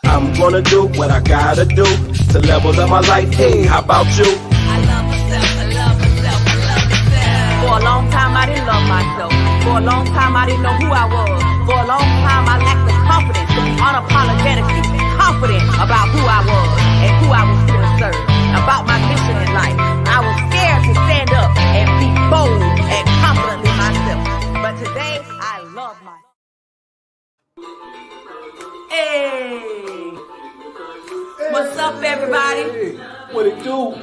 I'm gonna do what I gotta do to level up my life. Hey, how about you? I love myself, I love myself, I love myself. For a long time I didn't love myself. For a long time I didn't know who I was. For a long time I lacked the confidence to be unapologetically confident about who I was and who I was here to serve. About my mission in life. I was scared to stand up and be bold and confidently myself. But today I love myself. Hey, what's up, everybody? Hey, what it do?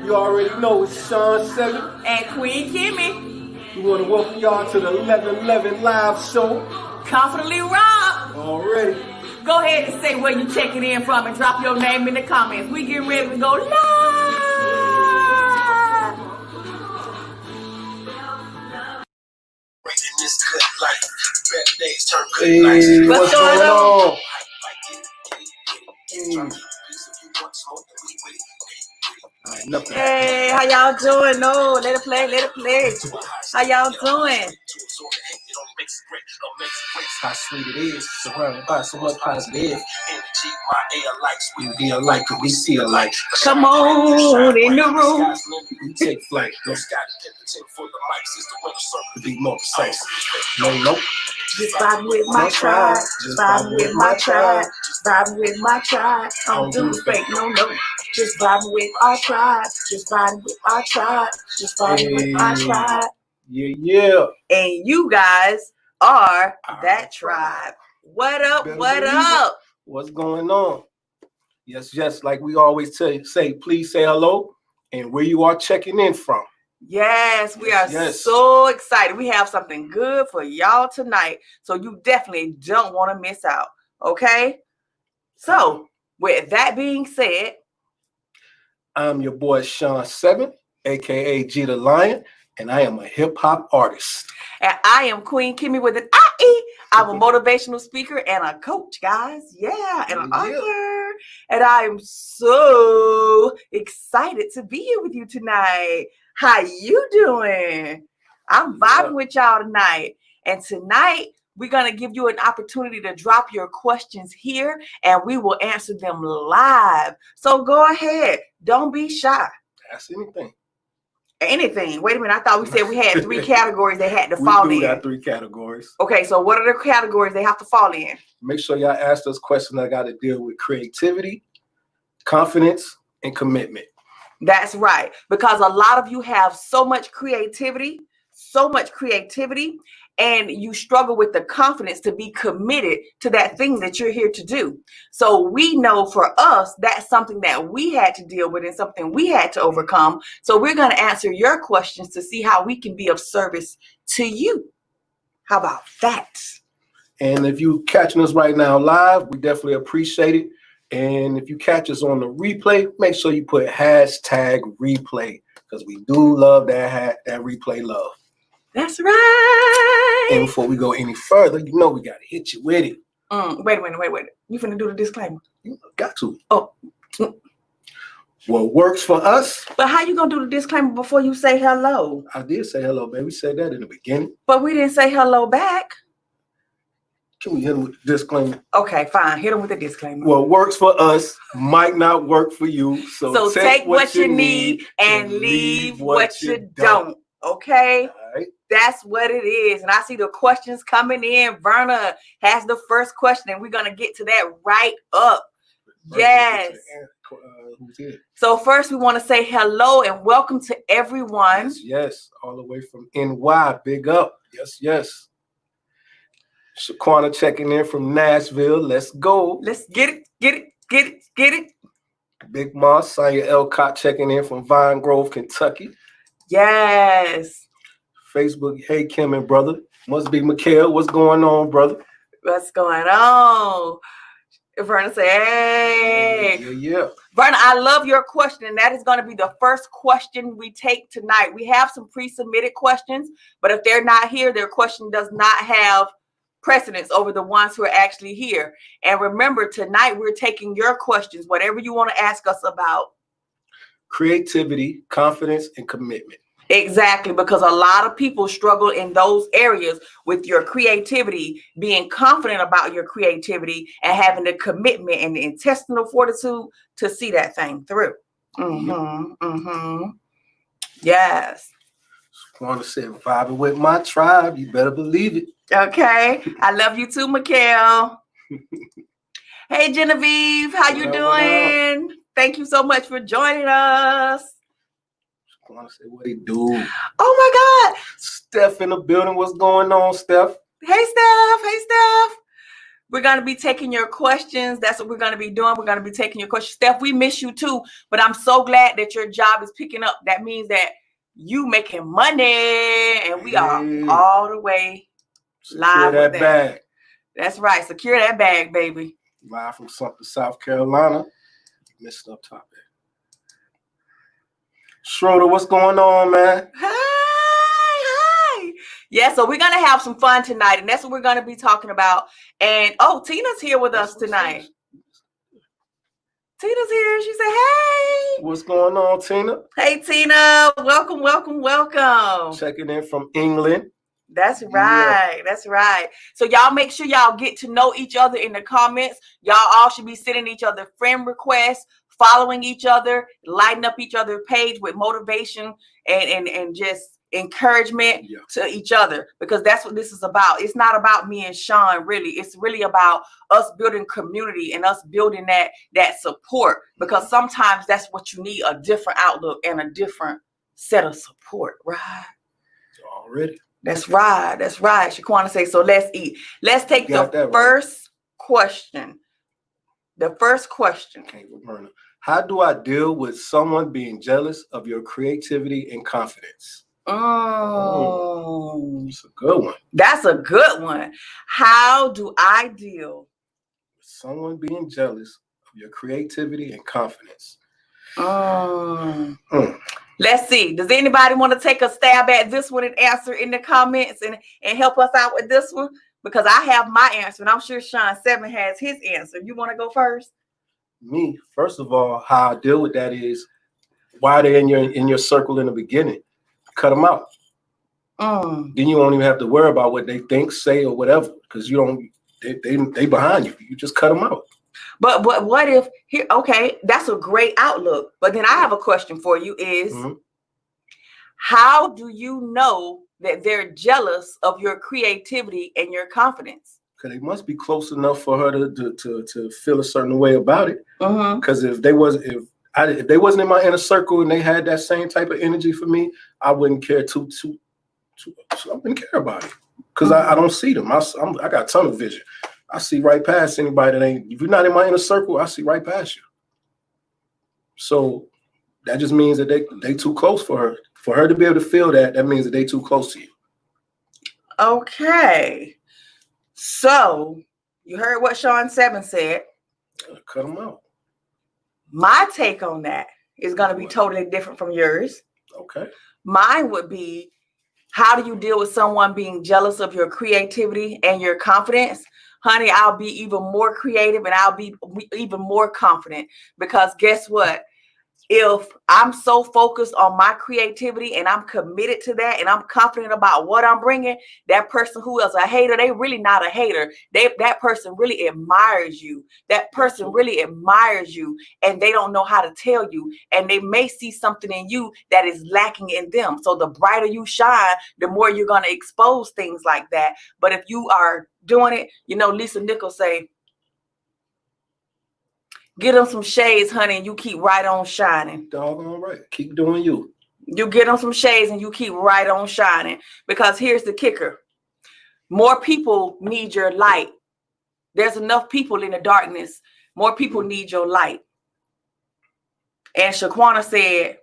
You already know it's Shawn7 and Queen Kimmie. We want to welcome y'all to the 1111 live show. Confidently Rob. Already. Go ahead and say where you checking in from and drop your name in the comments. We getting ready to go live. Hey, what's going on? Hey, how y'all doing? No, let it play, let it play. How y'all doing? How sweet it is, surrounded by so much positive. We be alike, we see alike. Come on in the room. We take flight. To be more precise. No. Just vibing with my tribe. Just vibing with my tribe. Just vibing with my tribe. I don't do the fake, no. Just vibing with our tribe. Just vibing with our tribe. Just vibing with our tribe. Yeah. And you guys are that tribe. What up? What up? What's going on? Yes. Like we always say, please say hello and where you are checking in from. Yes, we are so excited. We have something good for y'all tonight. So you definitely don't want to miss out. Okay? So with that being said, I'm your boy Shawn7, aka G the Lion, and I am a hip-hop artist. And I am Queen Kimmie with an IE. I'm a motivational speaker and a coach, guys. Yeah, and an author. And I am so excited to be here with you tonight. How you doing? I'm vibing with y'all tonight. And tonight, we're going to give you an opportunity to drop your questions here, and we will answer them live. So go ahead. Don't be shy. Ask anything. Anything. Wait a minute. I thought we said we had 3 categories they had to fall in. We got 3 categories. Okay, so what are the categories they have to fall in? Make sure y'all ask us questions that got to deal with creativity, confidence, and commitment. That's right. Because a lot of you have so much creativity, and you struggle with the confidence to be committed to that thing that you're here to do. So we know for us, that's something that we had to deal with and something we had to overcome. So we're going to answer your questions to see how we can be of service to you. How about that? And if you're catching us right now live, we definitely appreciate it. And if you catch us on the replay, make sure you put #replay because we do love that replay love. That's right. And before we go any further, you know we got to hit you with it. Wait a minute. You finna do the disclaimer? You got to. Oh. What works for us. But how you going to do the disclaimer before you say hello? I did say hello, baby. We said that in the beginning. But we didn't say hello back. Can we hit him with the disclaimer? Okay, fine. Hit him with the disclaimer. What works for us might not work for you. So take what you need and leave what you don't. Okay? All right. That's what it is. And I see the questions coming in. Verna has the first question, and we're going to get to that right up. Yes. Who's here? So first, we want to say hello and welcome to everyone. Yes. All the way from NY. Big up. Yes. Shaquana checking in from Nashville. Let's go. Let's get it. Big Ma, Sonya Elcott checking in from Vine Grove, Kentucky. Yes. Facebook, hey, Kim and brother. Must be Mikhail. What's going on, brother? What's going on? Verna say, hey. Yeah. Verna, I love your question, and that is going to be the first question we take tonight. We have some pre-submitted questions, but if they're not here, their question does not have precedence over the ones who are actually here. And remember, tonight we're taking your questions, whatever you want to ask us about. Creativity, confidence, and commitment. Exactly, because a lot of people struggle in those areas with your creativity, being confident about your creativity and having the commitment and the intestinal fortitude to see that thing through. Yes. Want to say vibing with my tribe, you better believe it. Okay. I love you too, Mikhail. Hey, Genevieve, how you doing? Thank you so much for joining us. I want to say what he do. Oh my God. Steph in the building. What's going on, Steph? Hey, Steph. Hey, Steph. We're going to be taking your questions. That's what we're going to be doing. We're going to be taking your questions. Steph, we miss you too, but I'm so glad that your job is picking up. That means that you making money and we are all the way live with that bag. That's right. Secure that bag, baby. Live from South Carolina. Missed up top there. Schroeder, what's going on, man? Hi. Yeah, so we're going to have some fun tonight, and that's what we're going to be talking about. And, oh, Tina's here with us tonight. Tina's here. She said, hey. What's going on, Tina? Hey, Tina. Welcome, welcome, welcome. Checking in from England. That's right. Yeah. That's right. So y'all make sure y'all get to know each other in the comments. Y'all all should be sending each other friend requests, following each other, lighting up each other's page with motivation and just encouragement to each other, because that's what this is about. It's not about me and Shawn, really. It's really about us building community and us building that support, because sometimes that's what you need, a different outlook and a different set of support, right? Already. That's right. That's right. Shaquana say, so let's eat. Let's take the first question. The first question. Okay, Roberta. How do I deal with someone being jealous of your creativity and confidence? It's a good one. That's a good one. How do I deal with someone being jealous of your creativity and confidence? Let's see. Does anybody want to take a stab at this one and answer in the comments and help us out with this one? Because I have my answer, and I'm sure Shawn7 has his answer. You want to go first? Me, first of all, how I deal with that is why they're in your circle in the beginning. Cut them out. Then you won't even have to worry about what they think, say, or whatever, because you don't. They behind you. You just cut them out. But what if here? Okay, that's a great outlook. But then I have a question for you: is how do you know that they're jealous of your creativity and your confidence? Because they must be close enough for her to feel a certain way about it. Because if they wasn't in my inner circle and they had that same type of energy for me, I wouldn't care too. I wouldn't care about it, because I don't see them. I got tunnel vision. I see right past anybody that ain't. If you're not in my inner circle, I see right past you. So that just means that they too close for her. For her to be able to feel that, that means that they too close to you. Okay. So you heard what Shawn7 said. Cut them out. My take on that is going to be totally different from yours. Okay. Mine would be, how do you deal with someone being jealous of your creativity and your confidence? Honey, I'll be even more creative and I'll be even more confident, because guess what? If I'm so focused on my creativity and I'm committed to that and I'm confident about what I'm bringing, that person who is a hater, they really not a hater. That person really admires you. That person really admires you, and they don't know how to tell you. And they may see something in you that is lacking in them. So the brighter you shine, the more you're going to expose things like that. But if you are doing it, Lisa Nichols say, get them some shades, honey, and you keep right on shining. Doggone right. Keep doing you. You get them some shades and you keep right on shining. Because here's the kicker. More people need your light. There's enough people in the darkness. More people need your light. And Shaquana said,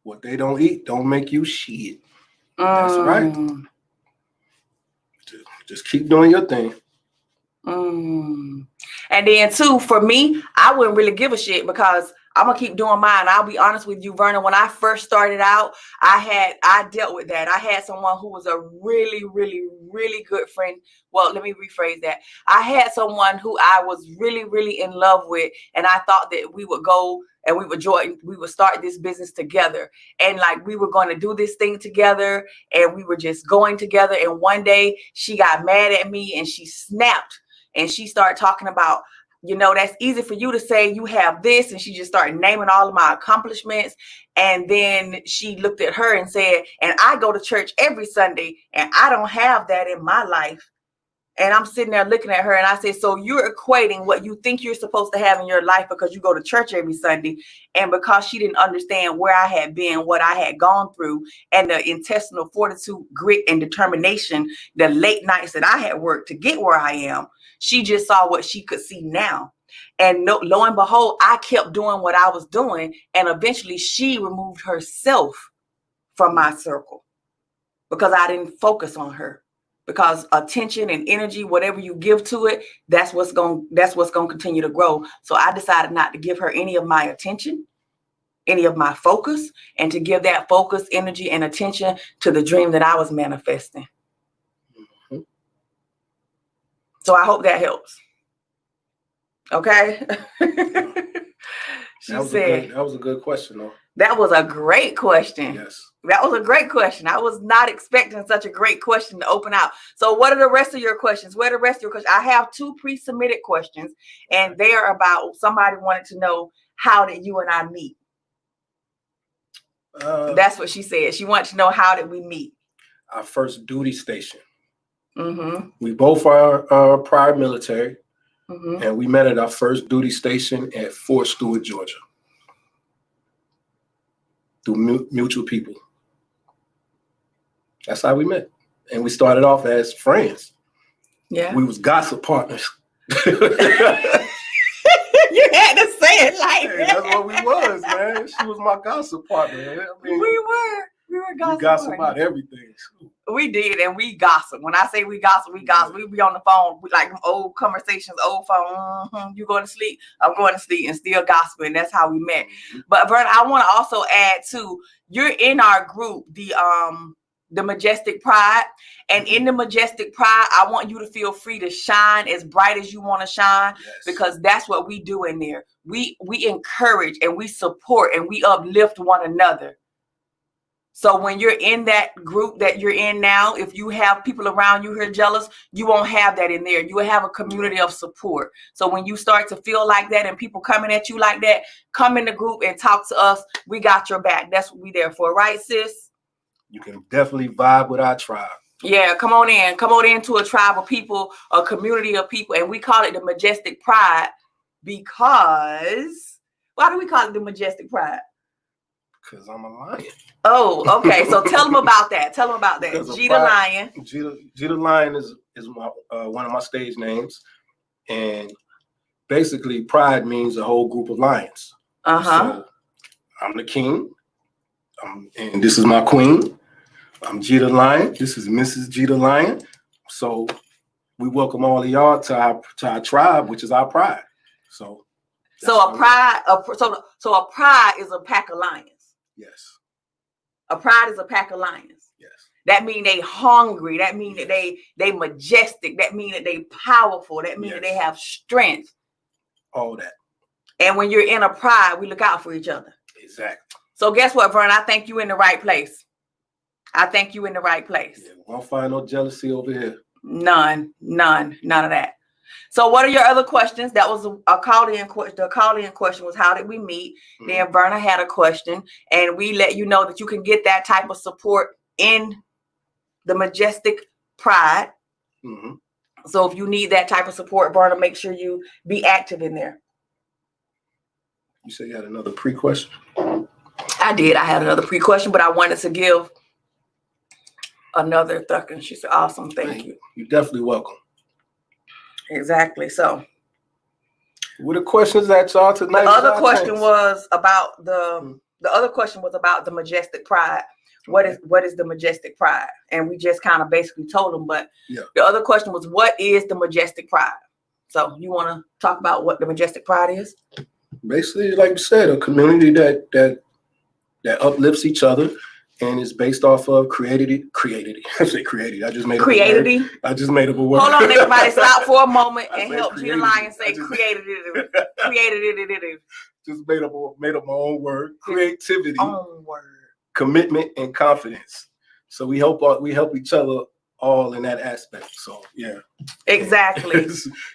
what they don't eat don't make you shit. That's right. Just keep doing your thing. And then too, for me, I wouldn't really give a shit, because I'm gonna keep doing mine. I'll be honest with you, Verna. When I first started out, I dealt with that. I had someone who was a really, really, really good friend. Well, let me rephrase that. I had someone who I was really, really in love with, and I thought that we would go and we would start this business together, and like we were going to do this thing together, and we were just going together. And one day she got mad at me and she snapped, and she started talking about, that's easy for you to say you have this. And she just started naming all of my accomplishments. And then she looked at her and said, and I go to church every Sunday and I don't have that in my life. And I'm sitting there looking at her and I said, so you're equating what you think you're supposed to have in your life because you go to church every Sunday. And because she didn't understand where I had been, what I had gone through, and the intestinal fortitude, grit, and determination, the late nights that I had worked to get where I am, she just saw what she could see now. And lo and behold, I kept doing what I was doing. And eventually she removed herself from my circle because I didn't focus on her. Because attention and energy, whatever you give to it, that's what's going to continue to grow. So I decided not to give her any of my attention, any of my focus, and to give that focus, energy, and attention to the dream that I was manifesting. Mm-hmm. So I hope that helps. Okay. That was a good question, though. That was a great question. Yes. That was a great question. I was not expecting such a great question to open out. So what are the rest of your questions? Where are the rest of your questions? I have 2 pre-submitted questions, and they are about, somebody wanted to know, how did you and I meet? That's what she said. She wanted to know, how did we meet? Our first duty station. Mm-hmm. We both are prior military, mm-hmm. and we met at our first duty station at Fort Stewart, Georgia. Through mutual people. That's how we met. And we started off as friends. Yeah. We was gossip partners. You had to say it like that. That's what we was, man. She was my gossip partner. I mean, we were gossip. We gossip about everything. We did, and we gossip. When I say we gossip, we gossip. We be on the phone, like old conversations, old phone. Mm-hmm. You going to sleep? I'm going to sleep, and still gossiping. That's how we met. Mm-hmm. But Vern, I want to also add too. You're in our group, the Majestic Pride, and in the Majestic Pride, I want you to feel free to shine as bright as you want to shine, yes, because that's what we do in there. We encourage and we support and we uplift one another. So when you're in that group that you're in now, if you have people around you who are jealous, you won't have that in there. You will have a community of support. So when you start to feel like that and people coming at you like that, come in the group and talk to us. We got your back. That's what we there for. Right, sis? You can definitely vibe with our tribe. Yeah, come on in. Come on into a tribe of people, a community of people. And we call it the Majestic Pride because, why do we call it the Majestic Pride? Because I'm a lion. Oh, okay. So tell them about that. Tell them about that. G the Lion. G the Lion is my one of my stage names, and basically, pride means a whole group of lions. So I'm the king, and this is my queen. I'm G the Lion. This is Mrs. G the Lion. So we welcome all of y'all to our tribe, which is our pride. So a pride is a pack of lions. Yes. A pride is a pack of lions. Yes. That means they hungry. That means that they majestic. That means that they powerful. That means that they have strength. All that. And when you're in a pride, we look out for each other. Exactly. So guess what, Vern? I think you're in the right place. I think you're in the right place. Yeah, we won't find no jealousy over here. None of that. So what are your other questions? That was a call-in question. The call-in question was, how did we meet? Mm-hmm. Then Verna had a question, and we let you know that you can get that type of support in the Majestic Pride. Mm-hmm. So if you need that type of support, Verna, make sure you be active in there. You said you had another pre-question? I did. I had another pre-question, but I wanted to give another thuck, and she said, awesome, thank you. You're definitely welcome. Exactly. So what are the questions that y'all tonight? The other question was about the Majestic Pride. What is the Majestic Pride? And we just kind of basically told them, but the other question was, what is the Majestic Pride? So you want to talk about what the Majestic Pride is? Basically, like you said, a community that uplifts each other and is based off of creativity. I say creativity. I just made up a word. I just made up a word. Hold on, everybody, stop for a moment and help Gina creativity. Lion say creativity. Creativity. Just made up my own word. Creativity, own word. Commitment, and confidence. So we help each other all in that aspect. So yeah. Exactly.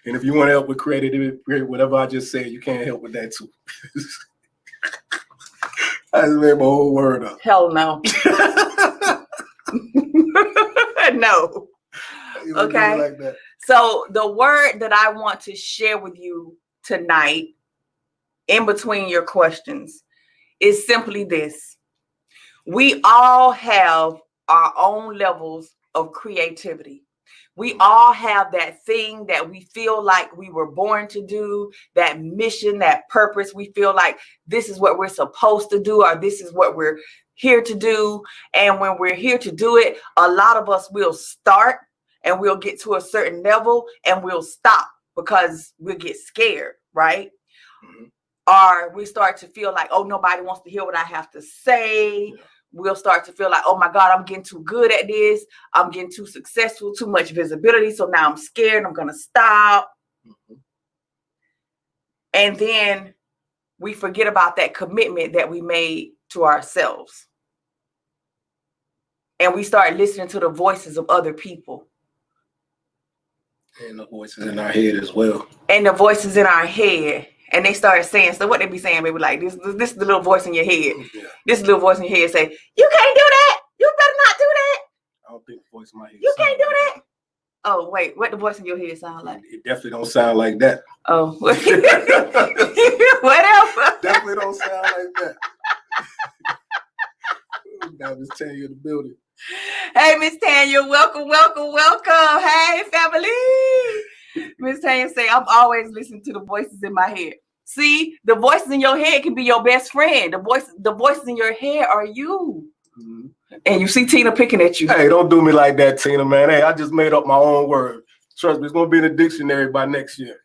And if you want to help with creativity, whatever I just said, you can't help with that too. I just made my whole word up. Hell no. No. Okay. Like that. So the word that I want to share with you tonight, in between your questions, is simply this. We all have our own levels of creativity. We all have that thing that we feel like we were born to do, that mission, that purpose. We feel like this is what we're supposed to do, or this is what we're here to do. And when we're here to do it, a lot of us will start and we'll get to a certain level and we'll stop because we'll get scared, right? Or we start to feel like, oh, nobody wants to hear what I have to say. Yeah. We'll start to feel like, oh my God, I'm getting too good at this. I'm getting too successful, too much visibility. So now I'm scared. I'm going to stop. And then we forget about that commitment that we made to ourselves. And we start listening to the voices of other people. And the voices in our head as well. And the voices in our head. And they started saying, so what they be saying, maybe like this is the little voice in your head. Yeah. This little voice in your head say, you can't do that. You better not do that. I don't think the voice in my head. You can't do that. Oh, wait, what the voice in your head sound like? It definitely don't sound like that. Oh. What else? Definitely don't sound like that. I'm just telling you in the building. Hey, Miss Tanya, welcome. Hey, family. Miss Tanya say, I'm always listening to the voices in my head. See, the voices in your head can be your best friend. The voices in your head are you. Mm-hmm. And you see Tina picking at you. Hey, don't do me like that, Tina, man. Hey, I just made up my own word. Trust me, it's going to be in the dictionary by next year.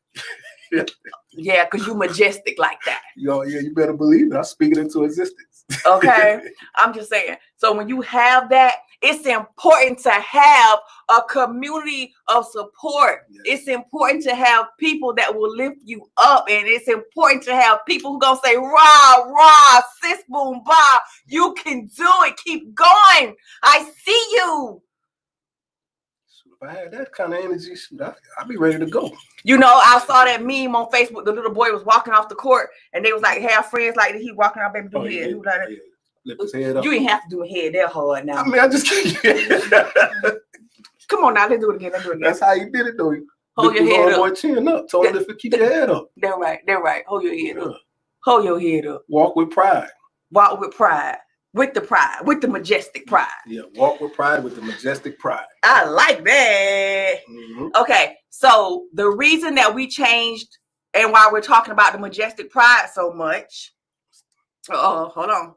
Yeah, because you're majestic like that. Yeah, you better believe it. I speak it into existence. Okay, I'm just saying. So when you have that, it's important to have a community of support. Yes. It's important to have people that will lift you up. And it's important to have people who going to say, rah, sis, boom, bah. You can do it. Keep going. I see you. If I had that kind of energy, I'd be ready to go. You know, I saw that meme on Facebook. The little boy was walking off the court, and they was like, have friends like that. He walking out, baby, do his head. Yeah. Lift his head up. You ain't have to do a head that hard now. I mean, I just can't. Come on now, let's do it again. That's how you did it, though. Hold your head up. Boy, chin up. Told him to keep your head up. They're right. Hold your head up. Hold your head up. Walk with pride. Walk with pride. With the pride. With the majestic pride. Yeah, walk with pride with the majestic pride. I like that. Mm-hmm. Okay, so the reason that we changed and why we're talking about the majestic pride so much. Hold on.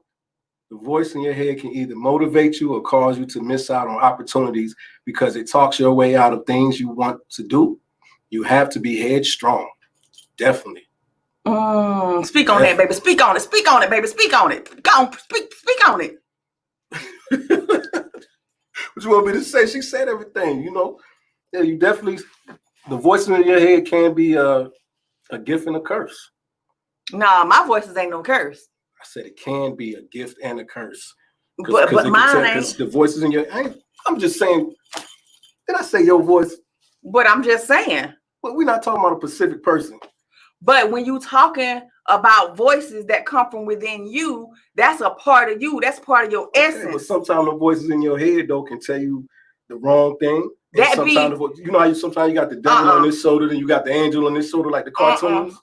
The voice in your head can either motivate you or cause you to miss out on opportunities because it talks your way out of things you want to do. You have to be headstrong. Definitely. Speak on that, baby. Speak on it. Speak on it, baby. Speak on it. Go on. Speak on it. What you want me to say? She said everything, you know. Yeah, you definitely, the voice in your head can be a gift and a curse. Nah, my voices ain't no curse. I said it can be a gift and a curse. But mine ain't. The voices in your, I'm just saying, did I say your voice? But I'm just saying. But we're not talking about a specific person. But when you talking about voices that come from within you, that's a part of you. That's part of your essence. But sometimes the voices in your head, though, can tell you the wrong thing. You know how sometimes you got the devil on this shoulder, and you got the angel on this shoulder, like the cartoons.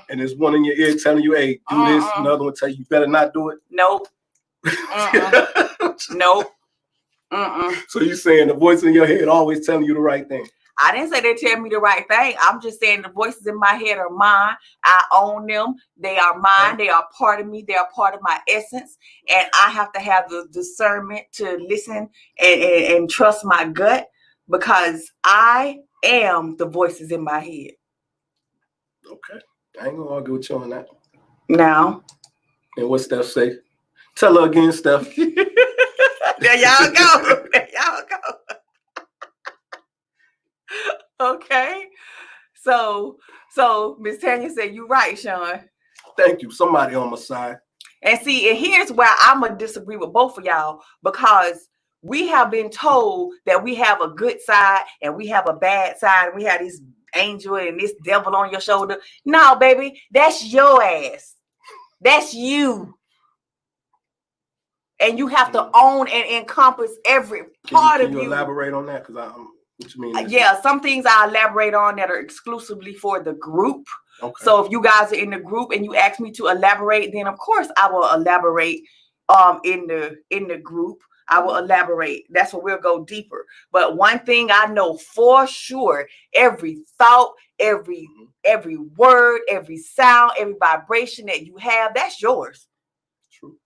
And there's one in your ear telling you, hey, do this. Another one tell you better not do it. Nope. Nope. So you're saying the voice in your head always telling you the right thing? I didn't say they tell me the right thing. I'm just saying the voices in my head are mine. I own them. They are mine. They are part of me. They are part of my essence. And I have to have the discernment to listen and trust my gut because I am the voices in my head. Okay. I ain't going to argue with you on that. Now. And what Steph say? Tell her again, Steph. There y'all go. There y'all go. Okay. So Miss Tanya said, "You right, Shawn." Thank you. Somebody on my side. And see, and here's where I'm gonna disagree with both of y'all, because we have been told that we have a good side and we have a bad side, and we have this angel and this devil on your shoulder. No, baby, that's your ass. That's you. And you have to own and encompass every part of you. Can you elaborate on that? Because what you mean? Yeah, some things I elaborate on that are exclusively for the group. Okay. So if you guys are in the group and you ask me to elaborate, then of course I will elaborate in the group. I will elaborate. That's where we'll go deeper. But one thing I know for sure, every thought, every word, every sound, every vibration that you have, that's yours. True.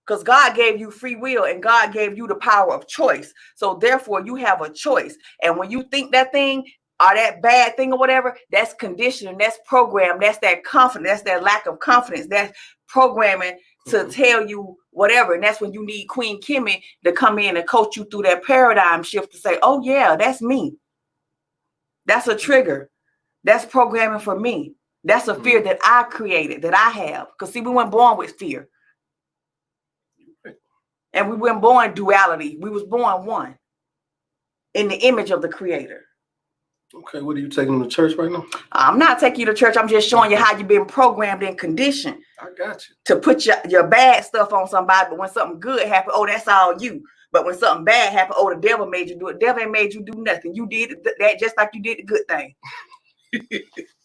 Because God gave you free will and God gave you the power of choice. So therefore you have a choice. And when you think that thing or that bad thing or whatever, that's conditioning, that's program, that's that confidence, that's that lack of confidence, that's programming to tell you whatever. And that's when you need Queen Kimmie to come in and coach you through that paradigm shift to say, oh yeah, that's me. That's a trigger. That's programming for me. That's a fear that I created, that I have. Because see, we weren't born with fear. And we weren't born duality. We was born one in the image of the Creator. Okay, what are you taking them to church right now? I'm not taking you to church. I'm just showing you how you've been programmed and conditioned. I got you. To put your bad stuff on somebody, but when something good happened, oh, that's all you. But when something bad happened, oh, the devil made you do it. The devil ain't made you do nothing. You did that just like you did the good thing.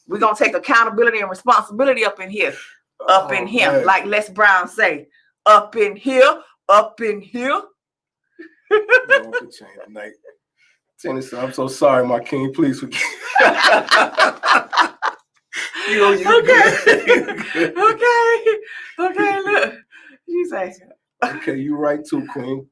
We're going to take accountability and responsibility up in here. Up in here. Man. Like Les Brown say, up in here, up in here. Tennessee, I'm so sorry, my king. Please forgive. Okay. Okay, look. You say. Okay, you right too, Queen.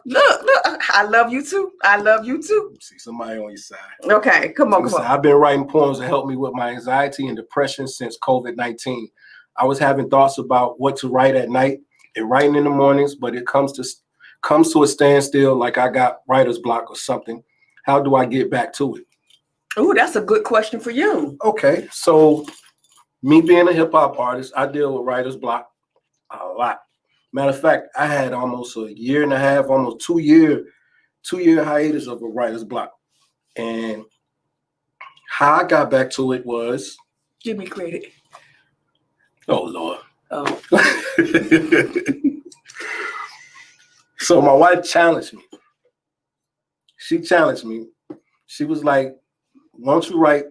Look. I love you too. I love you too. See somebody on your side. Okay, come on. I've been writing poems to help me with my anxiety and depression since COVID-19. I was having thoughts about what to write at night and writing in the mornings, but it comes to a standstill, like I got writer's block or something. How do I get back to it? Oh, that's a good question for you. Okay, so me being a hip hop artist, I deal with writer's block a lot. Matter of fact, I had almost a year and a half, almost 2 year hiatus of a writer's block. And how I got back to it was, give me credit. Oh Lord. Oh. So my wife challenged me. She challenged me. She was like, why don't you write,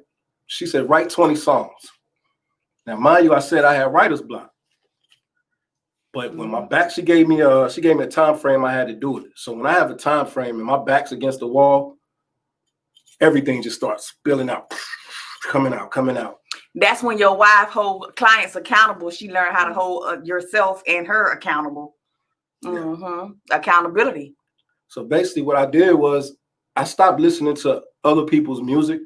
she said, write 20 songs. Now, mind you, I said I had writer's block. But when my back, she gave me a time frame I had to do it. So when I have a time frame and my back's against the wall, everything just starts spilling out, coming out. That's when your wife hold clients accountable. She learned how to hold yourself and her accountable. Yeah. Accountability. So basically what I did was I stopped listening to other people's music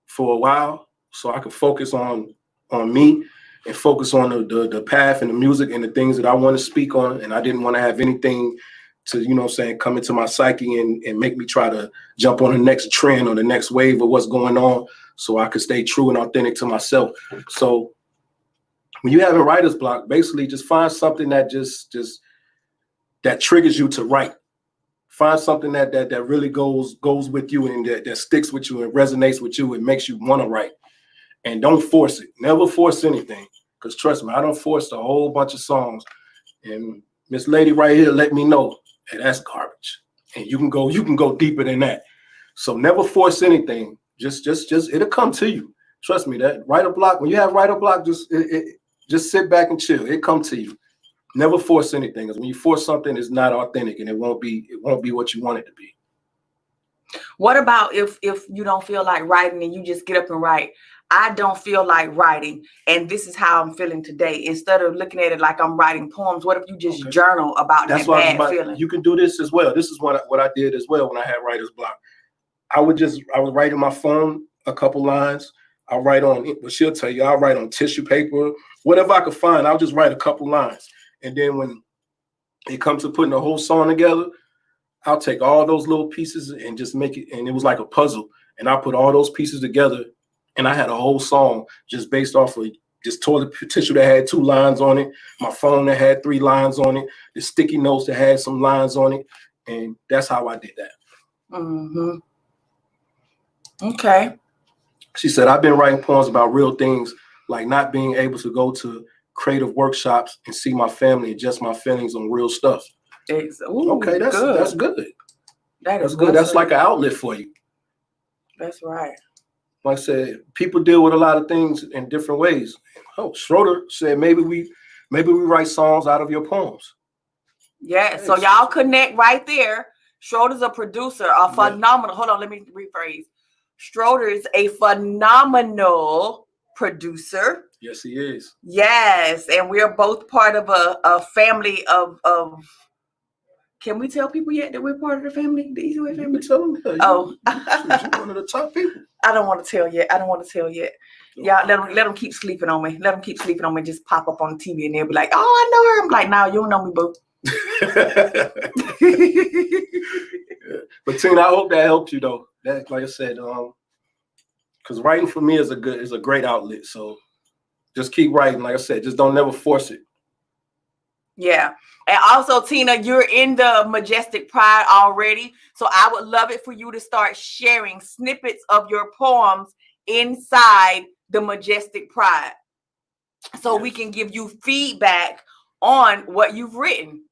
for a while so I could focus on me and focus on the path and the music and the things that I want to speak on. And I didn't want to have anything to, come into my psyche and make me try to jump on the next trend or the next wave of what's going on so I could stay true and authentic to myself. So when you have a writer's block, basically just find something that just that triggers you to write. Find something that really goes with you and that sticks with you and resonates with you and makes you want to write. And don't force it. Never force anything. Because trust me, I don't force a whole bunch of songs. And Miss Lady right here let me know, hey, that's garbage. And you can go deeper than that. So never force anything. Just it'll come to you. Trust me, that writer block, when you have writer block, just sit back and chill. It come to you. Never force anything, because when you force something, it's not authentic and it won't be what you want it to be. What about if you don't feel like writing and you just get up and write? I don't feel like writing, and this is how I'm feeling today. Instead of looking at it like I'm writing poems, what if you just journal about that bad feeling? You can do this as well. This is what I did as well when I had writer's block. I would write on my phone a couple lines. I'll write on, well, she'll tell you, I'll write on tissue paper whatever I could find, I'll just write a couple lines. And then when it comes to putting the whole song together, I'll take all those little pieces and just make it. And it was like a puzzle. And I put all those pieces together. And I had a whole song just based off of just toilet tissue that had 2 lines on it, my phone that had 3 lines on it, the sticky notes that had some lines on it. And that's how I did that. Mm-hmm. Okay. She said, I've been writing poems about real things, like not being able to go to creative workshops and see my family and just my feelings on real stuff. Ooh, okay, that's good. That's good. That's good. That's like an outlet for you. That's right. Like I said, people deal with a lot of things in different ways. Oh, Schroeder said maybe we write songs out of your poems. Yeah, so y'all connect right there. Schroeder's a producer, a phenomenal. Hold on, let me rephrase. Schroeder is a phenomenal producer. Yes, he is. Yes, and we're both part of a family of. Can we tell people yet that we're part of the family, the Easy Way family? You can tell them. You're one of the top people. I don't want to tell yet. Y'all let them keep sleeping on me. Let them keep sleeping on me. Just pop up on the TV and they'll be like, "Oh, I know her." I'm like, "No, you don't know me, boo." But Tina, I hope that helped you though. That, like I said, because writing for me is a great outlet. So just keep writing. Like I said, just don't never force it. Yeah. And also, Tina, you're in the Majestic Pride already. So I would love it for you to start sharing snippets of your poems inside the Majestic Pride. So we can give you feedback on what you've written.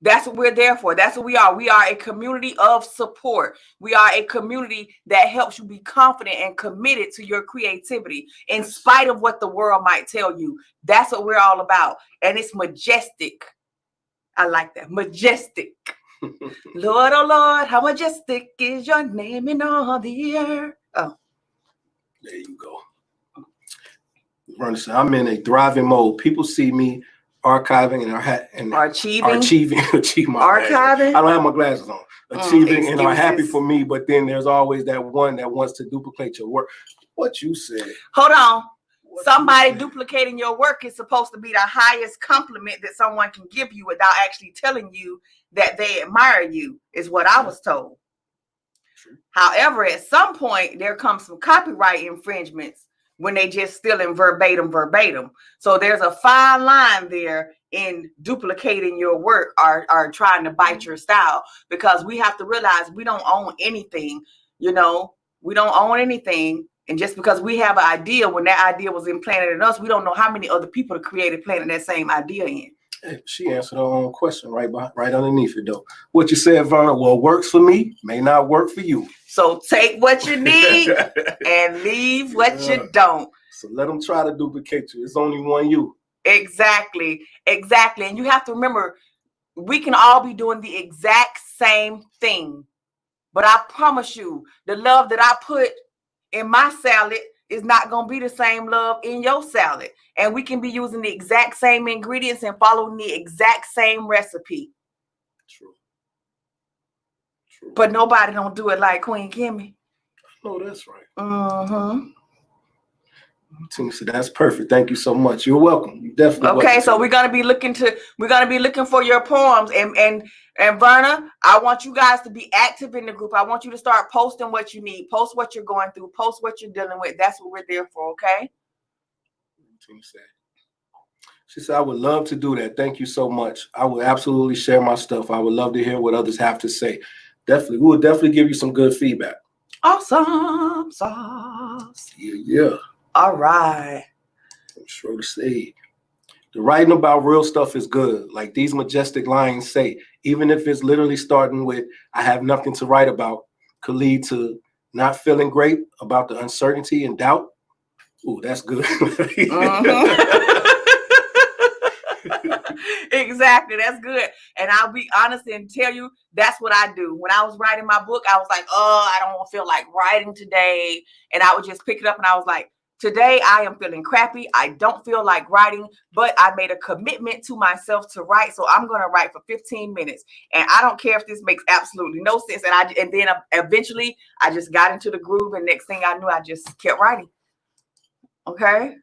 That's what we're there for. That's what we are. We are a community of support. We are a community that helps you be confident and committed to your creativity in spite of what the world might tell you. That's what we're all about. And it's majestic. I like that. Majestic. Lord, oh Lord, how majestic is your name in all the earth. Oh. There you go. I'm in a thriving mode. People see me archiving and achieving my archiving. I don't have my glasses on. Achieving and are happy for me, but then there's always that one that wants to duplicate your work. What you said. Hold on. Somebody duplicating your work is supposed to be the highest compliment that someone can give you without actually telling you that they admire you, is what I was told. True. However, at some point, there comes some copyright infringements when they just stealing verbatim. So there's a fine line there in duplicating your work or trying to bite your style, because we have to realize we don't own anything. We don't own anything. And just because we have an idea, when that idea was implanted in us, we don't know how many other people the creator planted that same idea in. Hey, she answered her own question right underneath it, though. What you said, Verna, well, works for me, may not work for you. So take what you need and leave what you don't. So let them try to duplicate you. It's only one you. Exactly. And you have to remember, we can all be doing the exact same thing. But I promise you, the love that I put in my salad is not going to be the same love in your salad. And we can be using the exact same ingredients and following the exact same recipe. True. But nobody don't do it like Queen Kimmie. Oh, that's right. Mm-hmm. So that's perfect. Thank you so much. You're welcome. You definitely okay. Welcome. So we're gonna be looking for your poems, and Verna, I want you guys to be active in the group. I want you to start posting what you need, post what you're going through, post what you're dealing with. That's what we're there for. Okay. She said, I would love to do that. Thank you so much. I would absolutely share my stuff. I would love to hear what others have to say. Definitely. We will definitely give you some good feedback. Awesome sauce. Yeah. All right. I'm sure to say the writing about real stuff is good. Like these majestic lines say, even if it's literally starting with, I have nothing to write about, could lead to not feeling great about the uncertainty and doubt. Ooh, that's good. Exactly. That's good. And I'll be honest and tell you, that's what I do. When I was writing my book, I was like, oh, I don't feel like writing today. And I would just pick it up and I was like, today I am feeling crappy. I don't feel like writing, but I made a commitment to myself to write. So I'm going to write for 15 minutes. And I don't care if this makes absolutely no sense. And then eventually I just got into the groove. And next thing I knew, I just kept writing. Okay.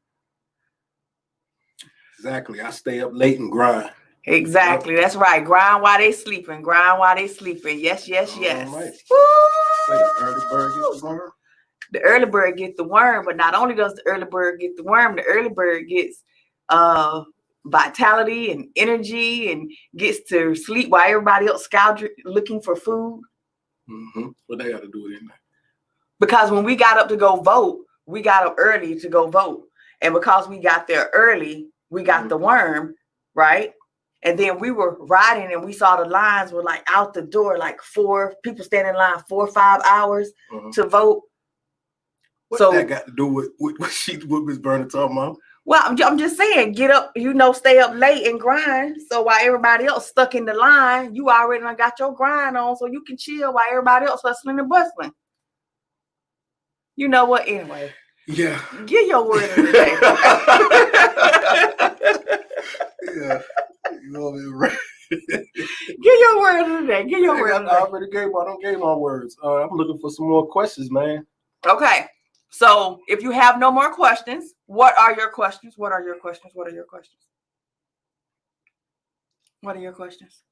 Exactly. I stay up late and grind. Exactly. Yep. That's right. Grind while they sleeping. Grind while they sleeping. Yes, yes, yes. Right. The early bird gets the worm. The early bird gets the worm, but not only does the early bird get the worm, the early bird gets vitality and energy and gets to sleep while everybody else looking for food. Mm-hmm. What they got to do with it? Because when we got up to go vote, we got up early to go vote. And because we got there early, we got the worm, right? And then we were riding and we saw the lines were like out the door, like 4 people standing in line 4 or 5 hours to vote. What that got to do with what Ms. Berner talking about? Well, I'm just saying, get up, stay up late and grind. So while everybody else stuck in the line, you already got your grind on so you can chill while everybody else hustling and bustling. You know what? Anyway. Yeah. Get your word of the day. Yeah. You know what I mean? Right. Get your word of the day. Get your word of the day. I already gave my words. I'm looking for some more questions, man. Okay. So if you have no more questions, what are your questions? What are your questions? What are your questions? What are your questions?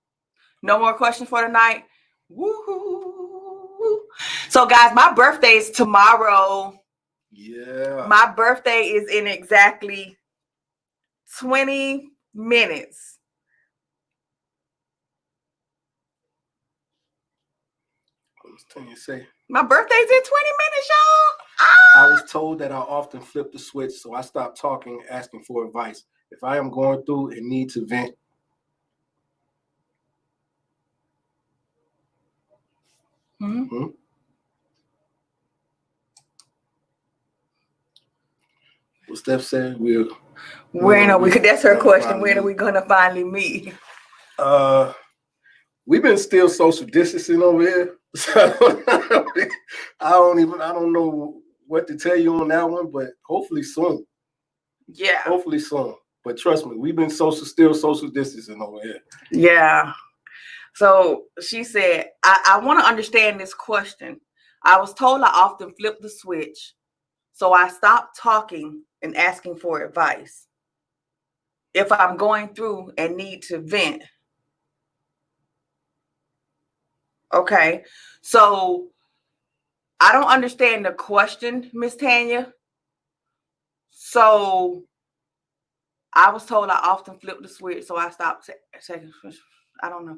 No more questions for tonight. Woohoo. So guys, my birthday is tomorrow. Yeah. My birthday is in exactly 20 minutes. What was you say? My birthday's in 20 minutes, y'all. I was told that I often flip the switch, so I stopped talking, asking for advice. If I am going through and need to vent, What Steph said, that's her question. When are we gonna finally meet? We've been still social distancing over here. So I don't know what to tell you on that one, but hopefully soon. Yeah. Hopefully soon. But trust me, we've been still social distancing over here. Yeah. So she said, I want to understand this question. I was told I often flip the switch, so I stopped talking and asking for advice. If I'm going through and need to vent. Okay. So I don't understand the question, Miss Tanya. So I was told I often flip the switch, so I stopped saying, I don't know.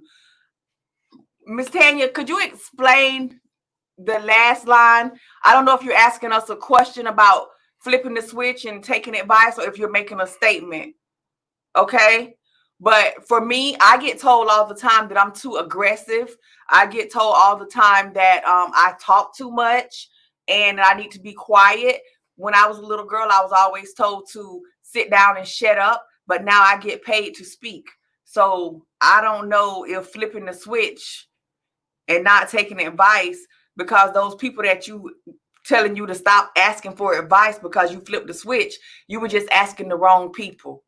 Miss Tanya, could you explain the last line? I don't know if you're asking us a question about flipping the switch and taking advice, or if you're making a statement. Okay. But for me, I get told all the time that I'm too aggressive. I get told all the time that I talk too much and I need to be quiet. When I was a little girl, I was always told to sit down and shut up. But now I get paid to speak. So I don't know if flipping the switch and not taking advice, because those people that you telling you to stop asking for advice because you flipped the switch, you were just asking the wrong people.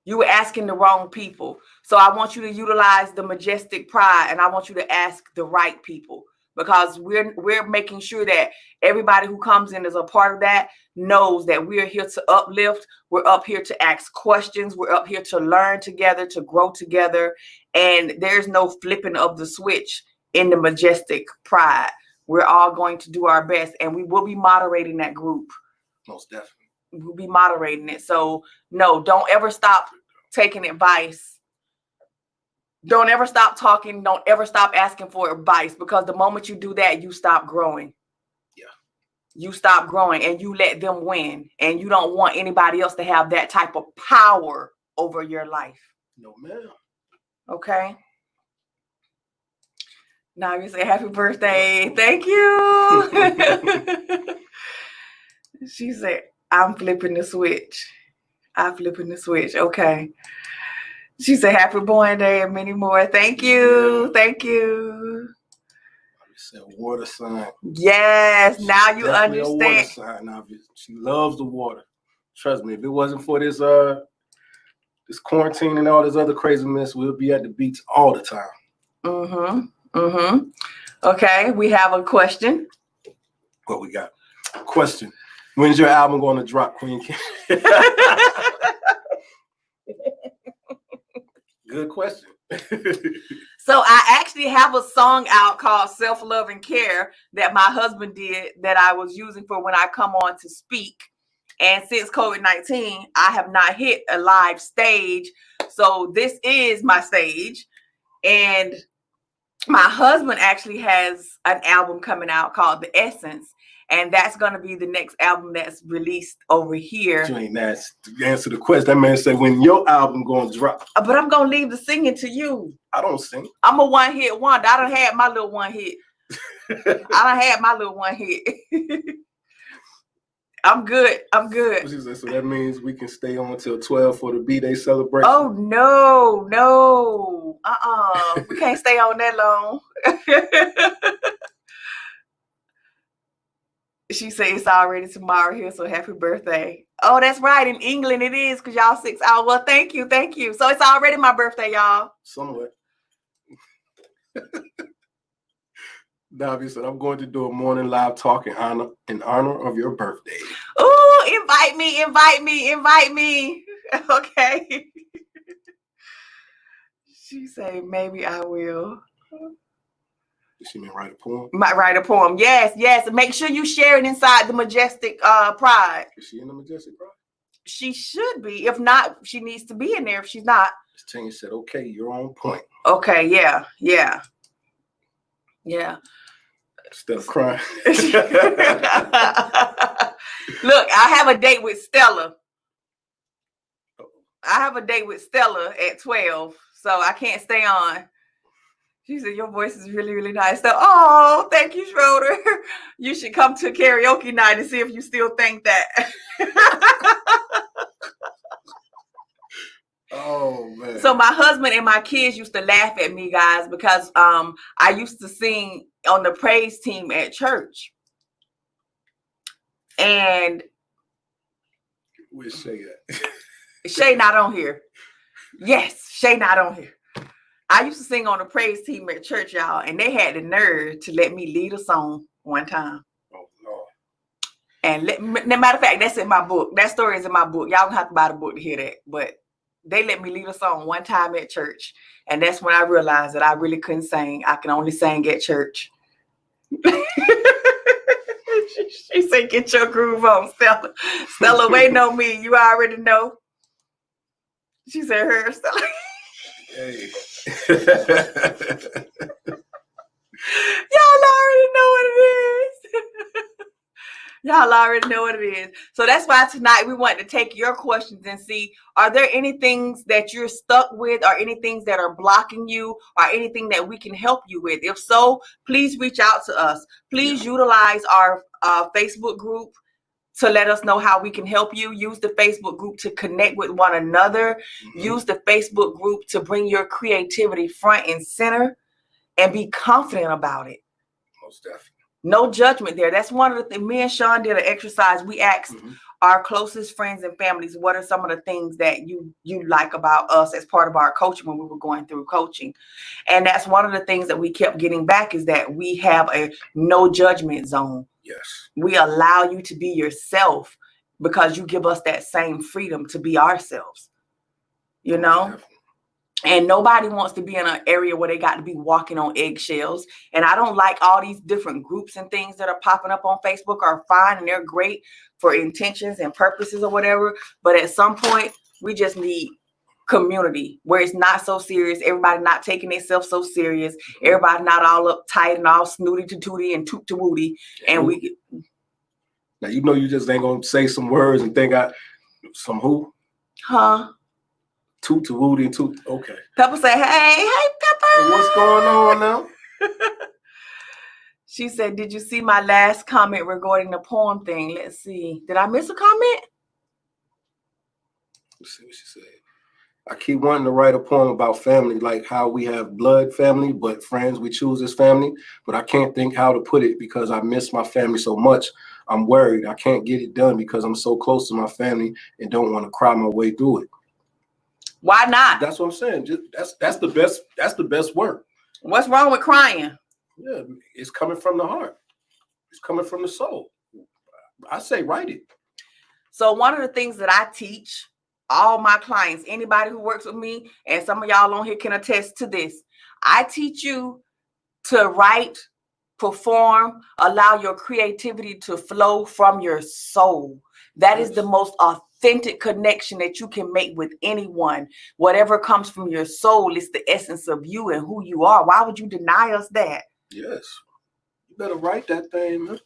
You were asking the wrong people. So I want you to utilize the majestic pride, and I want you to ask the right people, because we're making sure that everybody who comes in as a part of that knows that we're here to uplift. We're up here to ask questions. We're up here to learn together, to grow together. And there's no flipping of the switch in the majestic pride. We're all going to do our best, and we will be moderating that group. Most definitely. We'll be moderating it. So no, don't ever stop taking advice. Don't ever stop talking. Don't ever stop asking for advice, because the moment you do that, you stop growing. Yeah. You stop growing and you let them win. And you don't want anybody else to have that type of power over your life. No, ma'am. Okay. Now you say happy birthday. Thank you. She said, I'm flipping the switch. I'm flipping the switch. Okay. She said, happy born day and many more. Thank you. Yeah. Thank you. I said water sign. Yes. Now you understand. A water sign, obviously. She loves the water. Trust me, if it wasn't for this this quarantine and all this other craziness, we'll be at the beach all the time. Okay. We have a question. What we got? Question. When's your album going to drop, Queen Kimmie? Good question. So I actually have a song out called Self-Love and Care that my husband did that I was using for when I come on to speak. And since COVID-19, I have not hit a live stage. So this is my stage. And my husband actually has an album coming out called The Essence. And that's going to be the next album that's released over here. You ain't asked to answer the question. That man said, when your album going to drop? But I'm going to leave the singing to you. I don't sing. I'm a one-hit wonder. I done had my little one hit. I'm good. So that means we can stay on till 12 for the B-Day celebration? Oh, no. We can't stay on that long. She said it's already tomorrow here, so happy birthday. Oh, that's right. In England it is because y'all 6 hours. Well, thank you. So it's already my birthday, y'all. Somewhat. Davy said, I'm going to do a morning live talk in honor of your birthday. Oh, invite me. Okay. She said, maybe I will. She may write a poem? Might write a poem. Yes. Make sure you share it inside the Majestic Pride. Is she in the Majestic Pride? She should be. If not, she needs to be in there if she's not. Miss Tanya said, okay, you're on point. Okay, yeah. Instead of crying. Look, I have a date with Stella. At 12, so I can't stay on. She said, your voice is really, really nice. So, oh, thank you, Schroeder. You should come to karaoke night and see if you still think that. Oh, man. So my husband and my kids used to laugh at me, guys, because I used to sing on the praise team at church. And where's Shay at? Shay not on here. Yes, Shay not on here. I used to sing on the praise team at church, y'all, and they had the nerve to let me lead a song one time. Oh, Lord. And matter of fact, that's in my book. That story is in my book. Y'all don't have to buy the book to hear that. But they let me lead a song one time at church. And that's when I realized that I really couldn't sing. I can only sing at church. She said, get your groove on, Stella. Stella waiting on me. You already know. She said, her, Stella. Hey. Y'all already know what it is. Y'all already know what it is. So that's why tonight we want to take your questions and see, are there any things that you're stuck with, or any things that are blocking you, or anything that we can help you with? If so, please reach out to us. Please utilize our Facebook group to let us know how we can help you. Use the Facebook group to connect with one another. Mm-hmm. Use the Facebook group to bring your creativity front and center and be confident about it. Most definitely. No judgment there. That's one of the things. Me and Shawn did an exercise. We asked our closest friends and families, what are some of the things that you like about us as part of our coaching when we were going through coaching? And that's one of the things that we kept getting back, is that we have a no judgment zone. Yes. We allow you to be yourself because you give us that same freedom to be ourselves, you know? Definitely. And nobody wants to be in an area where they got to be walking on eggshells. And I don't like all these different groups and things that are popping up on Facebook. Are fine and they're great for intentions and purposes or whatever. But at some point, we just need community where it's not so serious. Everybody not taking themselves so serious. Everybody not all uptight and all snooty to tooty and toot to wooty. And we. Now, you know, you just ain't going to say some words and think some who? Huh? Toot to Woody and toot. Okay. Pepper say, hey, Pepper. What's going on now? She said, did you see my last comment regarding the poem thing? Let's see. Did I miss a comment? Let's see what she said. I keep wanting to write a poem about family, like how we have blood family, but friends we choose as family. But I can't think how to put it because I miss my family so much. I'm worried I can't get it done because I'm so close to my family and don't want to cry my way through it. Why not? That's what I'm saying. That's the best work. What's wrong with crying? Yeah, it's coming from the heart. It's coming from the soul. I say write it. So one of the things that I teach all my clients, anybody who works with me, and some of y'all on here can attest to this, I teach you to write, perform, allow your creativity to flow from your soul. That is the most authentic connection that you can make with anyone. Whatever comes from your soul is the essence of you and who you are. Why would you deny us that? Yes. You better write that thing, man.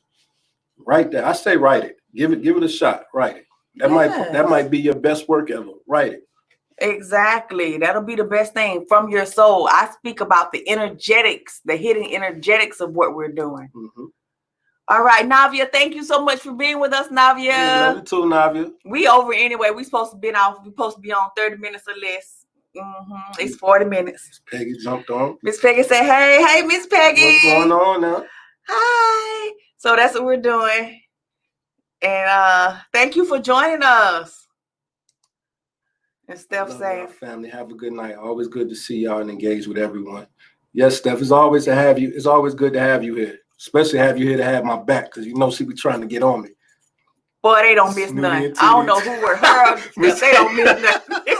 Write that. I say write it. Give it a shot. Write it. That might be your best work ever. Write it. Exactly. That'll be the best thing from your soul. I speak about the energetics, the hidden energetics of what we're doing. Mm-hmm. All right, Navia, thank you so much for being with us, Navia. Yeah, love you too, Navia. We over anyway. We supposed to be on 30 minutes or less. It's 40 minutes. Miss Peggy jumped on. Miss Peggy said, hey, Miss Peggy. What's going on now? Hi. So that's what we're doing. And thank you for joining us. And Steph saying, family, have a good night. Always good to see y'all and engage with everyone. Yes, Steph, it's always to have you. It's always good to have you here, especially have you here to have my back, because you know she be trying to get on me. Boy, they don't miss nothing. I don't know who were her. They don't miss nothing.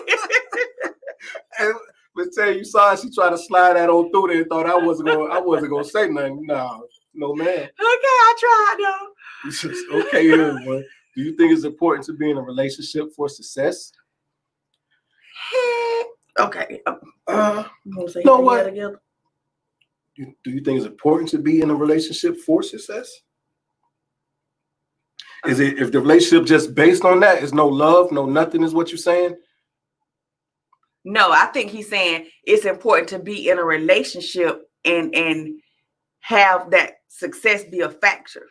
And let's tell you, saw she tried to slide that on through there and thought I wasn't gonna say nothing. No, man. Okay, I tried though. Okay, everyone. Do you think it's important to be in a relationship for success? Okay. You know what? Do you think it's important to be in a relationship for success? Is it, if the relationship just based on that, is no love, no nothing, is what you're saying? No, I think he's saying it's important to be in a relationship and have that success be a factor.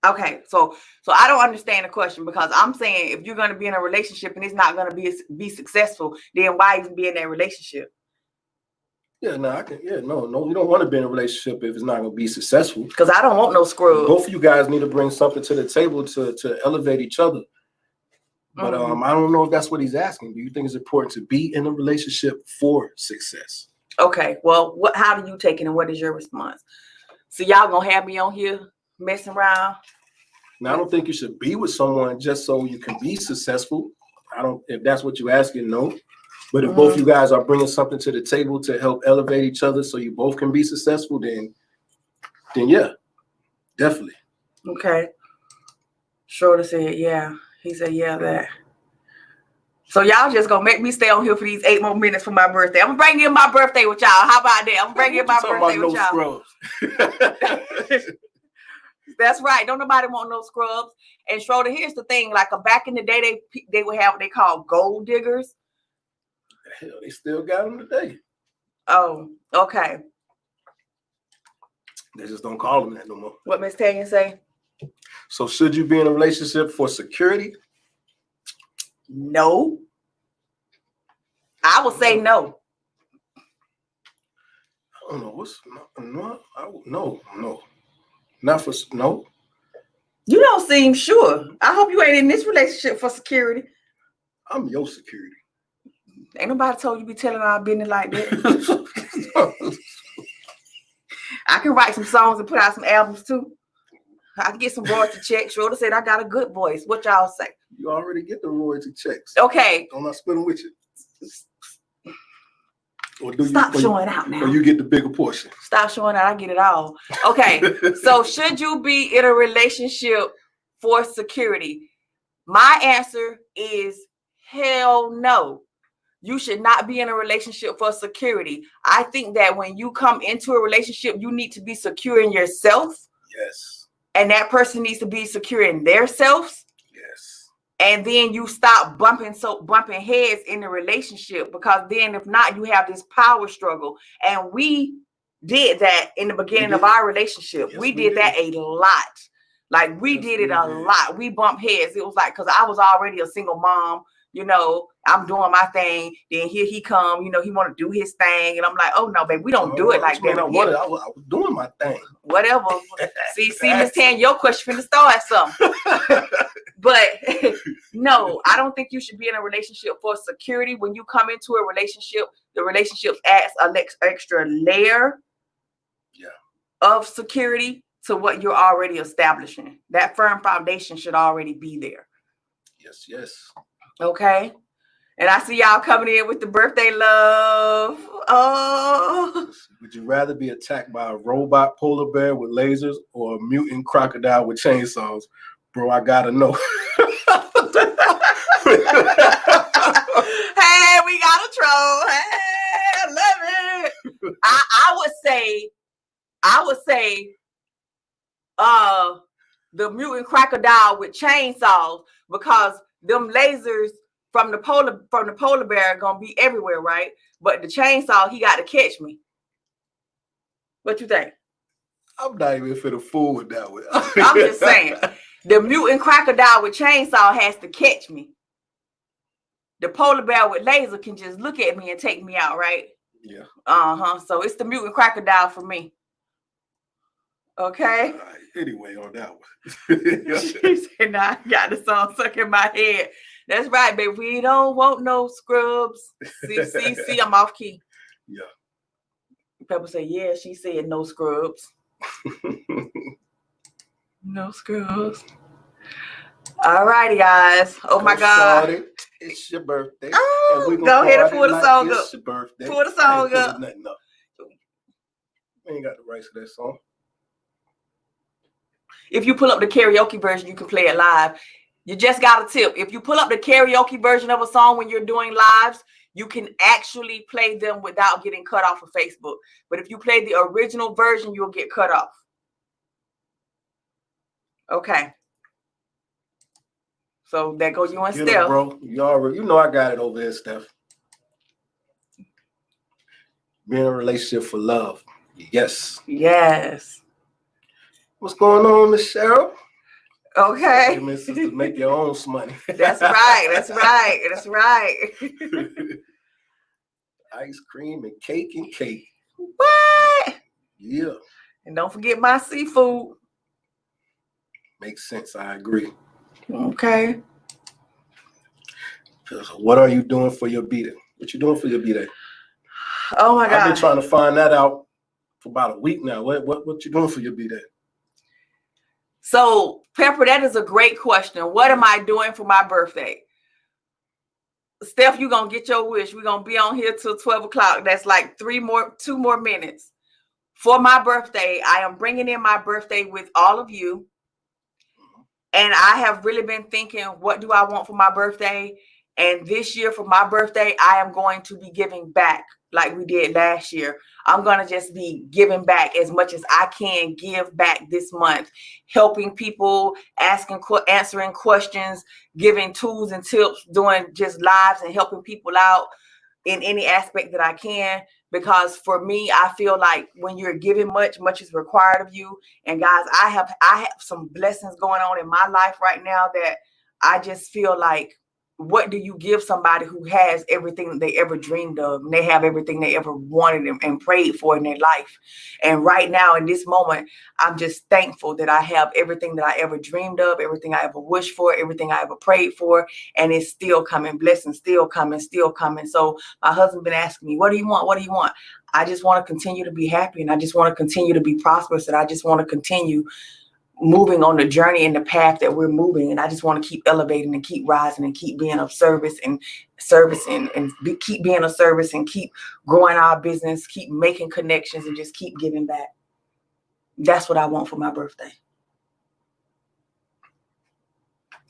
Okay, so I don't understand the question, because I'm saying if you're going to be in a relationship and it's not going to be successful, then why even be in that relationship? Yeah, no, you don't want to be in a relationship if it's not going to be successful. Because I don't want no scrubs. Both of you guys need to bring something to the table to elevate each other. But I don't know if that's what he's asking. Do you think it's important to be in a relationship for success? Okay, well, how do you take it and what is your response? So y'all gonna have me on here messing around? Now, I don't think you should be with someone just so you can be successful. If that's what you're asking, no. But if both you guys are bringing something to the table to help elevate each other so you both can be successful, then yeah, definitely. Okay. Schroeder said, yeah. He said, yeah, that. So y'all just gonna make me stay on here for these 8 more minutes for my birthday. I'm gonna bring in my birthday with y'all. How about that? I'm bringing in my birthday with y'all. That's right. Don't nobody want no scrubs. And Schroeder, here's the thing. Like back in the day, they would have what they call gold diggers. Hell, they still got them today. Oh, okay. They just don't call them that no more. What Miss Tanya say? So should you be in a relationship for security? No. I would say no. I don't know. No. Not for no. You don't seem sure. I hope you ain't in this relationship for security. I'm your security. Ain't nobody told you be telling our business like that. I can write some songs and put out some albums too. I can get some royalty checks. Schroeder said I got a good voice. What y'all say? You already get the royalty checks. Okay. Don't I split them with you? Or Stop showing out now. Or you get the bigger portion. Stop showing out. I get it all. Okay. So should you be in a relationship for security? My answer is hell no. You should not be in a relationship for security. I think that when you come into a relationship, you need to be secure in yourself. Yes. And that person needs to be secure in their selves. Yes. And then you stop bumping heads in the relationship, because then if not, you have this power struggle. And we did that in the beginning of our relationship. Yes, we did that a lot. Like we did it a lot. We bumped heads. It was like, because I was already a single mom. You know, I'm doing my thing. Then here he come. You know, he want to do his thing, and I'm like, oh no, babe, we don't do it like that. I was doing my thing. Whatever. see, Miss Tan, your question finna start something. But no, I don't think you should be in a relationship for security. When you come into a relationship, the relationship adds an extra layer of security to what you're already establishing. That firm foundation should already be there. Yes, yes. Okay. And I see y'all coming in with the birthday love. Oh. Would you rather be attacked by a robot polar bear with lasers or a mutant crocodile with chainsaws? Bro, I gotta know. Hey, we got a troll. Hey, I love it. I would say the mutant crocodile with chainsaws, because them lasers from the polar bear are gonna be everywhere, right? But the chainsaw, he got to catch me. What you think? I'm not even finna fool with that one. I'm just saying, the mutant crocodile with chainsaw has to catch me. The polar bear with laser can just look at me and take me out, right? Yeah. So it's the mutant crocodile for me. Okay. Anyway, on that one. She said, "Nah, I got the song stuck in my head." That's right, baby. We don't want no scrubs. See, I'm off key. Yeah. Pepper said, "Yeah." She said, "No scrubs." No scrubs. All righty, guys. Oh my God. Shorty, it's your birthday. Oh, and we go ahead and pull the song it's up. Your birthday. Pull the song up. Nothing up. We ain't got the rights to that song. If you pull up the karaoke version, you can play it live. You just got a tip. If you pull up the karaoke version of a song when you're doing lives, you can actually play them without getting cut off of Facebook. But if you play the original version, you'll get cut off. Okay. So there goes you and Get Steph. it, bro. You know I got it over there, Steph. Be in a relationship for love. Yes. Yes. What's going on, Miss Cheryl? Okay. Hey, Miss Sister, make your own money. That's right. That's right. That's right. Ice cream and cake. What? Yeah. And don't forget my seafood. Makes sense. I agree. Okay. So what are you doing for your B-Day? What you doing for your B-Day? Oh my God. I've been trying to find that out for about a week now. What you doing for your B-Day? So, Pepper, that is a great question. What am I doing for my birthday? Steph, you're going to get your wish. We're going to be on here till 12 o'clock. That's like 2 more minutes. For my birthday, I am bringing in my birthday with all of you. And I have really been thinking, what do I want for my birthday? And this year for my birthday, I am going to be giving back like we did last year. I'm going to just be giving back as much as I can give back this month, helping people, answering questions, giving tools and tips, doing just lives and helping people out in any aspect that I can. Because for me, I feel like when you're giving much is required of you. And guys, I have some blessings going on in my life right now that I just feel like, what do you give somebody who has everything that they ever dreamed of, and they have everything they ever wanted and prayed for in their life? And right now in this moment, I'm just thankful that I have everything that I ever dreamed of, everything I ever wished for, everything I ever prayed for, and it's still coming. Blessings still coming. So my husband been asking me, what do you want? What do you want? I just want to continue to be happy, and I just want to continue to be prosperous, and I just want to continue moving on the journey and the path that we're moving. And I just want to keep elevating and keep rising and keep being of service and keep being of service and keep growing our business, keep making connections, and just keep giving back. That's what I want for my birthday.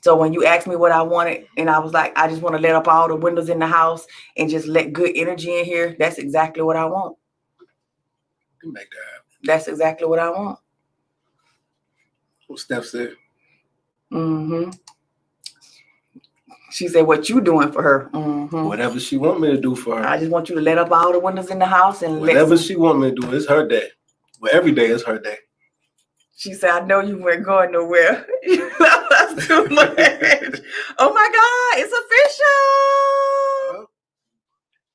So when you asked me what I wanted, and I was like, I just want to let up all the windows in the house and just let good energy in here, that's exactly what I want. You make that happen. That's exactly what I want. What Steph said. Mm-hmm. She said, what you doing for her? Mm-hmm. Whatever she want me to do for her. I just want you to let up all the windows in the house and whatever she want me to do. It's her day. Well, every day is her day. She said, I know you weren't going nowhere. That's too much. Oh my God, it's official. Well,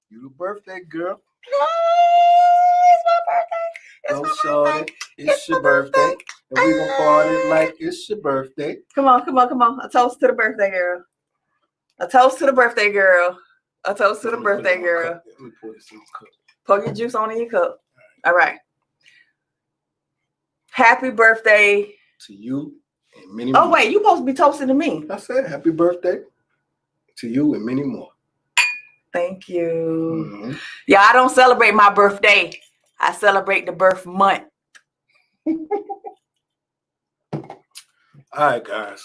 you the birthday girl. It's my birthday. It's my birthday. It's your birthday. And we gonna party like it's your birthday. Come on. A toast to the birthday girl. A toast to the birthday girl. A toast to the birthday girl. Let me pour this in the cup. Pour your juice on in your cup. All right. Happy birthday to you and many Oh, more. wait, you supposed to be toasting to me. I said happy birthday to you and many more. Thank you. Mm-hmm. Yeah, I don't celebrate my birthday. I celebrate the birth month. All right, guys.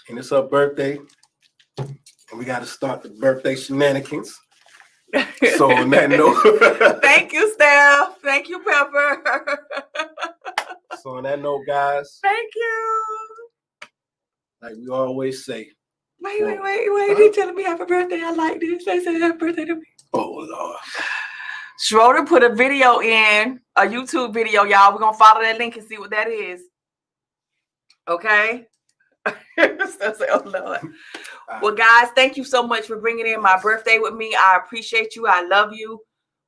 And it's her birthday. And we got to start the birthday shenanigans. So on that note. Thank you, Steph. Thank you, Pepper. So on that note, guys. Thank you. Like we always say. Wait. He telling me happy birthday. I like this. They said happy birthday to me. Oh, Lord. Schroeder put a video in, a YouTube video, y'all. We're going to follow that link and see what that is. Okay? So say, oh, Lord. Well, guys, thank you so much for bringing in my birthday with me. I appreciate you. I love you.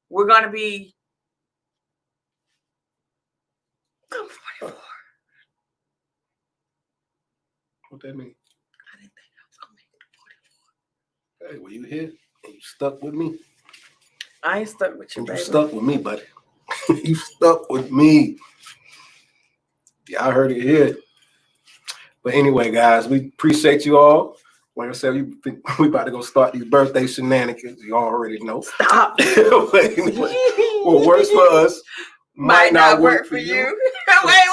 We're going to be... I'm 44. What that mean? I didn't think I was going to make it 44. Hey, well, you here and you stuck with me. I ain't stuck with you, You baby. stuck with me, buddy. You stuck with me. Yeah, I heard it here. But anyway, guys, we appreciate you all. Like I said, we about to go start these birthday shenanigans. You already know. Stop. But anyway, what works for us might not work for you. Wait.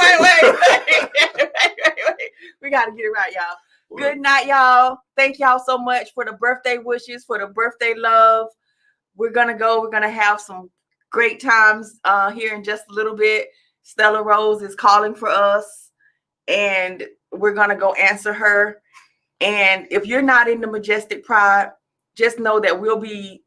We got to get it right, y'all. Good night, y'all. Thank y'all so much for the birthday wishes, for the birthday love. We're going to go. We're going to have some great times here in just a little bit. Stella Rose is calling for us, and we're going to go answer her. And if you're not in the Majestic Pride, just know that we'll be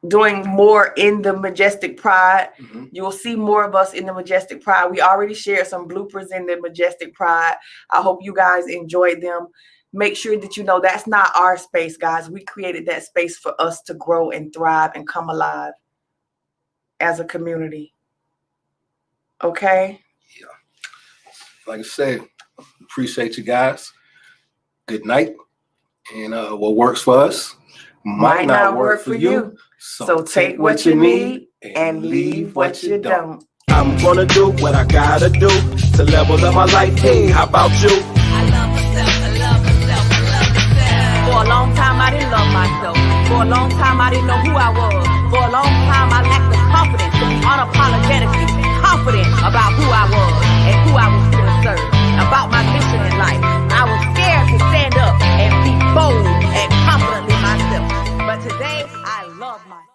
doing more in the Majestic Pride. Mm-hmm. You'll see more of us in the Majestic Pride. We already shared some bloopers in the Majestic Pride. I hope you guys enjoyed them. Make sure that you know that's not our space, guys. We created that space for us to grow and thrive and come alive as a community. Okay? Yeah. Like I said, appreciate you guys. Good night. And what works for us might not work for you. So take what you need and leave what you don't. I'm gonna do what I gotta do to level up my life. Hey, how about you? I love myself. For a long time, I didn't love myself. For a long time, I didn't know who I was. For a long time, I lacked the confidence to be unapologetically confident about who I was and who I was going to serve, about my mission in life. I was scared to stand up and be bold and confidently myself. But today, I love myself.